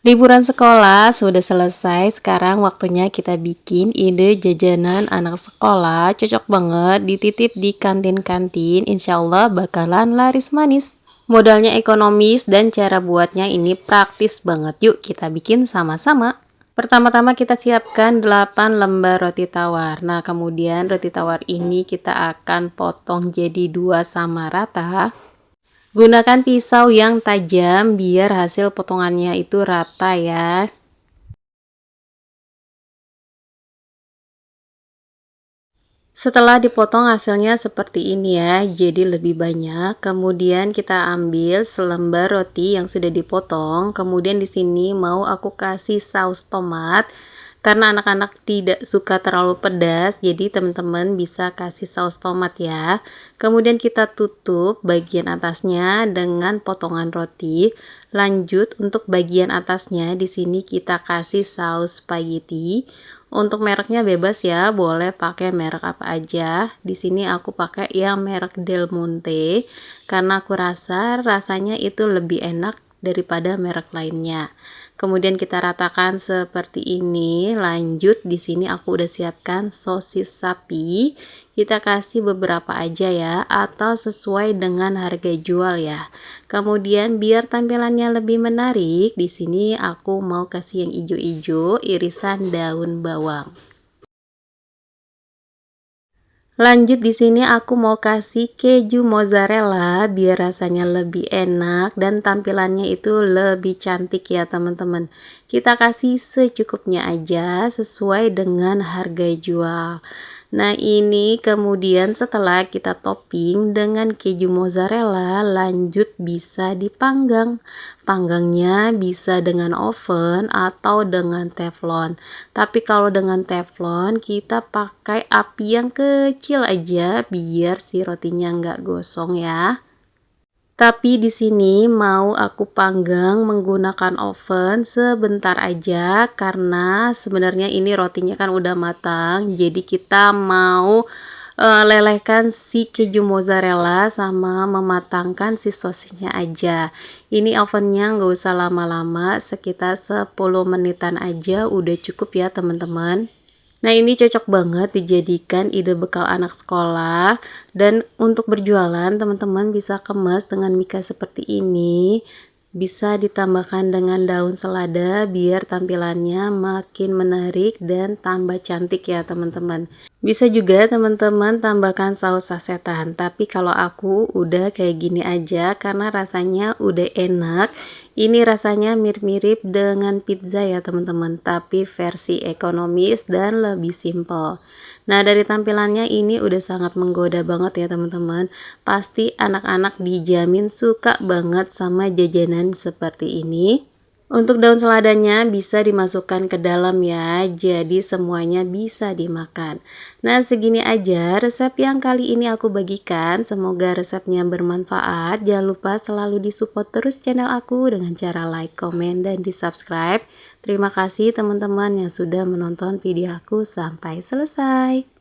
Liburan sekolah sudah selesai, sekarang waktunya kita bikin ide jajanan anak sekolah. Cocok banget dititip di kantin-kantin, insya Allah bakalan laris manis. Modalnya ekonomis dan cara buatnya ini praktis banget. Yuk kita bikin sama-sama. Pertama-tama kita siapkan 8 lembar roti tawar. Nah, kemudian roti tawar ini kita akan potong jadi 2 sama rata. Gunakan pisau yang tajam biar hasil potongannya itu rata ya. Setelah dipotong hasilnya seperti ini ya, jadi lebih banyak. Kemudian kita ambil selembar roti yang sudah dipotong. Kemudian di sini mau aku kasih saus tomat. Karena anak-anak tidak suka terlalu pedas, jadi teman-teman bisa kasih saus tomat ya. Kemudian kita tutup bagian atasnya dengan potongan roti. Lanjut untuk bagian atasnya di sini kita kasih saus spaghetti. Untuk mereknya bebas ya, boleh pakai merek apa aja. Di sini aku pakai yang merek Del Monte karena aku rasa rasanya itu lebih enak daripada merek lainnya. Kemudian kita ratakan seperti ini. Lanjut di sini aku udah siapkan sosis sapi. Kita kasih beberapa aja ya, atau sesuai dengan harga jual ya. Kemudian biar tampilannya lebih menarik, di sini aku mau kasih yang hijau-hijau, irisan daun bawang. Lanjut di sini aku mau kasih keju mozzarella biar rasanya lebih enak dan tampilannya itu lebih cantik ya teman-teman. Kita kasih secukupnya aja sesuai dengan harga jual. Nah, ini kemudian setelah kita topping dengan keju mozzarella, lanjut bisa dipanggang. Panggangnya bisa dengan oven atau dengan teflon. Tapi kalau dengan teflon kita pakai api yang kecil aja biar si rotinya nggak gosong ya. Tapi di sini mau aku panggang menggunakan oven sebentar aja karena sebenarnya ini rotinya kan udah matang. Jadi kita mau lelehkan si keju mozzarella sama mematangkan si sosisnya aja. Ini ovennya nggak usah lama-lama, sekitar 10 menitan aja udah cukup ya teman-teman. Nah, ini cocok banget dijadikan ide bekal anak sekolah. Dan untuk berjualan, teman-teman bisa kemas dengan mika seperti ini. Bisa ditambahkan dengan daun selada biar tampilannya makin menarik dan tambah cantik ya teman-teman. Bisa juga teman-teman tambahkan saus sasetan, tapi kalau aku udah kayak gini aja karena rasanya udah enak. Ini rasanya mirip-mirip dengan pizza ya teman-teman, tapi versi ekonomis dan lebih simple. Nah, dari tampilannya ini udah sangat menggoda banget ya teman-teman. Pasti anak-anak dijamin suka banget sama jajanan seperti ini. Untuk daun seladanya bisa dimasukkan ke dalam ya, jadi semuanya bisa dimakan. Nah, segini aja resep yang kali ini aku bagikan. Semoga resepnya bermanfaat. Jangan lupa selalu disupport terus channel aku dengan cara like, komen, dan di subscribe. Terima kasih teman-teman yang sudah menonton video aku sampai selesai.